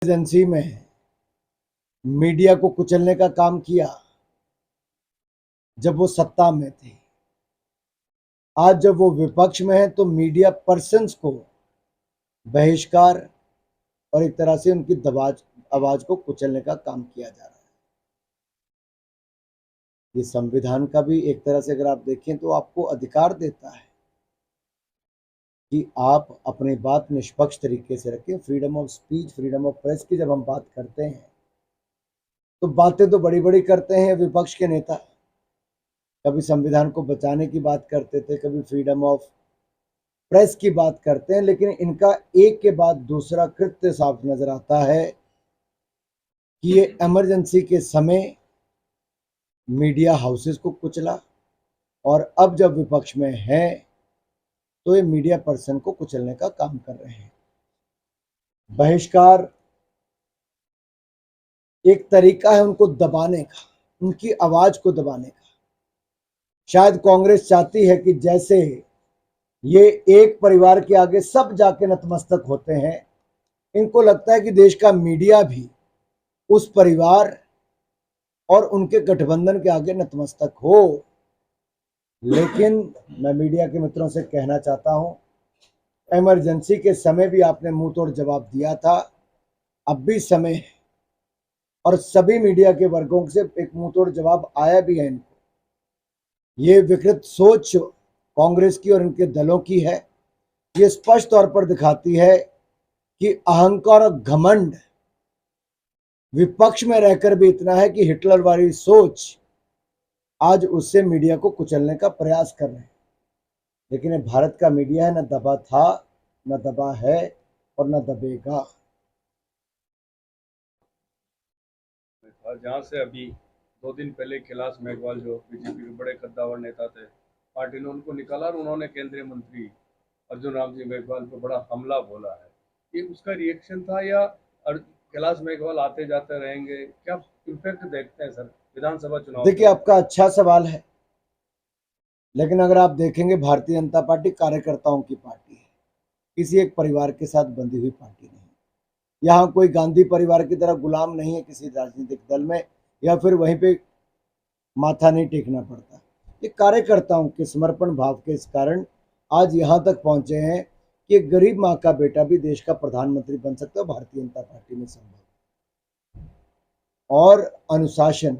Emergency में media को कुचलने का काम किया जब वो सत्ता में थे। आज जब वो विपक्ष में है तो मीडिया पर्सन्स को बहिष्कार और एक तरह से उनकी आवाज को कुचलने का काम किया जा रहा है। ये संविधान का भी एक तरह से अगर आप देखें तो आपको अधिकार देता है कि आप अपनी बात निष्पक्ष तरीके से रखें। Freedom of speech, freedom of press की जब हम बात करते हैं तो बातें तो बड़ी बड़ी करते हैं विपक्ष के नेता। कभी संविधान को बचाने की बात करते थे, कभी फ्रीडम ऑफ प्रेस की बात करते हैं, लेकिन इनका एक के बाद दूसरा कृत्य साफ नजर आता है कि ये इमरजेंसी के समय मीडिया हाउसेस को कुचला और अब जब विपक्ष में है तो ये मीडिया पर्सन को कुचलने का काम कर रहे हैं। बहिष्कार एक तरीका है उनको दबाने का, उनकी आवाज को दबाने का। शायद कांग्रेस चाहती है कि जैसे ये एक परिवार के आगे सब जाके नतमस्तक होते हैं, इनको लगता है कि देश का मीडिया भी उस परिवार और उनके गठबंधन के आगे नतमस्तक हो। लेकिन मैं मीडिया के मित्रों से कहना चाहता हूं, इमरजेंसी के समय भी आपने मुंह तोड़ जवाब दिया था, अब भी समय है और सभी मीडिया के वर्गों से एक मुंह तोड़ जवाब आया भी है इनको। ये विकृत सोच कांग्रेस की और इनके दलों की है। ये स्पष्ट तौर पर दिखाती है कि अहंकार और घमंड विपक्ष में रहकर भी इतना है कि हिटलर वाली सोच आज उससे मीडिया को कुचलने का प्रयास कर रहे हैं। लेकिन ये भारत का मीडिया है, न दबा था, न दबा है और न दबेगा। जहां से अभी 2 दिन पहले कैलाश मेघवाल जो बीजेपी के बड़े कद्दावर नेता थे, पार्टी ने उनको निकाला और उन्होंने केंद्रीय मंत्री अर्जुन राम जी मेघवाल पर बड़ा हमला बोला है। ये उसका रिएक्शन था या कैलाश मेघवाल आते जाते रहेंगे? क्या इम्पैक्ट देखते हैं सर विधानसभा चुनाव? देखिए, आपका अच्छा सवाल है, लेकिन अगर आप देखेंगे भारतीय जनता पार्टी कार्यकर्ताओं की पार्टी है, किसी एक परिवार के साथ बंधी हुई पार्टी नहीं। यहाँ कोई गांधी परिवार की तरह गुलाम नहीं है किसी राजनीतिक दल में, या फिर वहीं पे माथा नहीं टेकना पड़ता। ये कार्यकर्ताओं के समर्पण भाव के इस कारण आज यहाँ तक पहुंचे हैं कि एक गरीब माँ का बेटा भी देश का प्रधानमंत्री बन सकता है, भारतीय जनता पार्टी में संभव। और अनुशासन,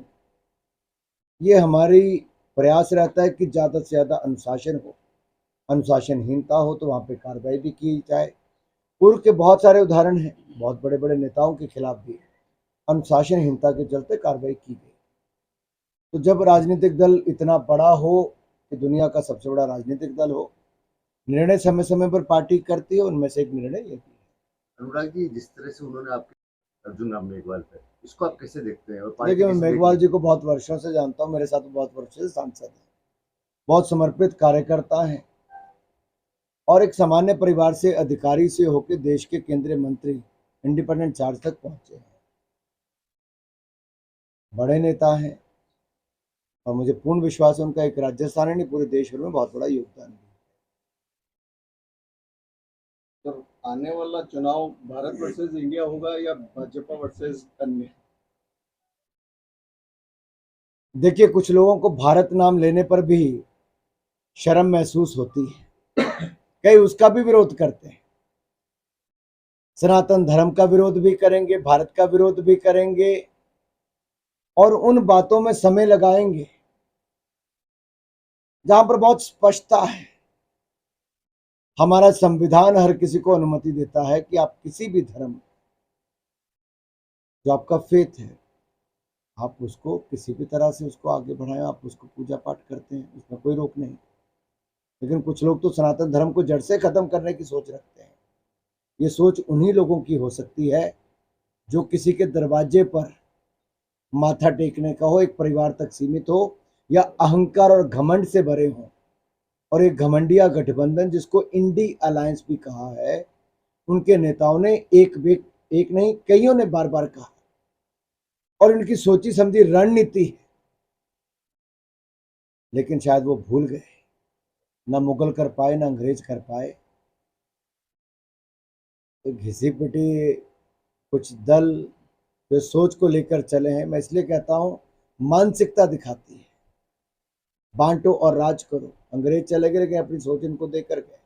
ये हमारी प्रयास रहता है कि ज़्यादा से ज़्यादा अनुशासन हो। अनुशासनहीनता हो तो वहाँ पे कार्रवाई भी की जाए। पूर्व के बहुत सारे उदाहरण हैं, बहुत बड़े बड़े नेताओं के खिलाफ भी अनुशासनहीनता के चलते कार्रवाई की गई। तो जब राजनीतिक दल इतना बड़ा हो कि दुनिया का सबसे बड़ा राजनीतिक दल हो, निर्णय समय समय पर पार्टी करती है, उनमें से एक निर्णय ये भी है। अनुराग जी, जिस तरह से उन्होंने आपके अर्जुन राम मेघवाल पे, इसको आप कैसे देखते हैं? और देखिए, मैं मेघवाल जी को बहुत वर्षों से जानता हूँ, मेरे साथ बहुत वर्षों से सांसद हैं, बहुत समर्पित कार्यकर्ता हैं और एक सामान्य परिवार से अधिकारी से होकर देश के केंद्रीय मंत्री इंडिपेंडेंट चार्ज तक पहुंचे हैं। बड़े नेता हैं और मुझे पूर्ण विश्वास है उनका एक राजस्थान नहीं पूरे देश भर में बहुत बड़ा योगदान है। तो आने वाला चुनाव भारत वर्सेस इंडिया होगा या भाजपा वर्सेस अन्य? देखिए, कुछ लोगों को भारत नाम लेने पर भी शर्म महसूस होती है, कई उसका भी विरोध करते हैं। सनातन धर्म का विरोध भी करेंगे, भारत का विरोध भी करेंगे और उन बातों में समय लगाएंगे जहां पर बहुत स्पष्टता है। हमारा संविधान हर किसी को अनुमति देता है कि आप किसी भी धर्म, जो आपका फेथ है, आप उसको किसी भी तरह से उसको आगे बढ़ाएं, आप उसको पूजा पाठ करते हैं, उसमें कोई रोक नहीं। लेकिन कुछ लोग तो सनातन धर्म को जड़ से खत्म करने की सोच रखते हैं। ये सोच उन्हीं लोगों की हो सकती है जो किसी के दरवाजे पर माथा टेकने का हो, एक परिवार तक सीमित हो या अहंकार और घमंड से भरे हों। और एक घमंडिया गठबंधन जिसको इंडी अलायंस भी कहा है, उनके नेताओं ने एक नहीं कईयों ने बार बार कहा और इनकी सोची समझी रणनीति है। लेकिन शायद वो भूल गए, ना मुगल कर पाए ना अंग्रेज कर पाए। तो घिसी पिटी कुछ दल जो सोच को लेकर चले हैं, मैं इसलिए कहता हूं मानसिकता दिखाती है, बांटो और राज करो। अंग्रेज चले गए लेकिन अपनी सोच इनको देकर गए।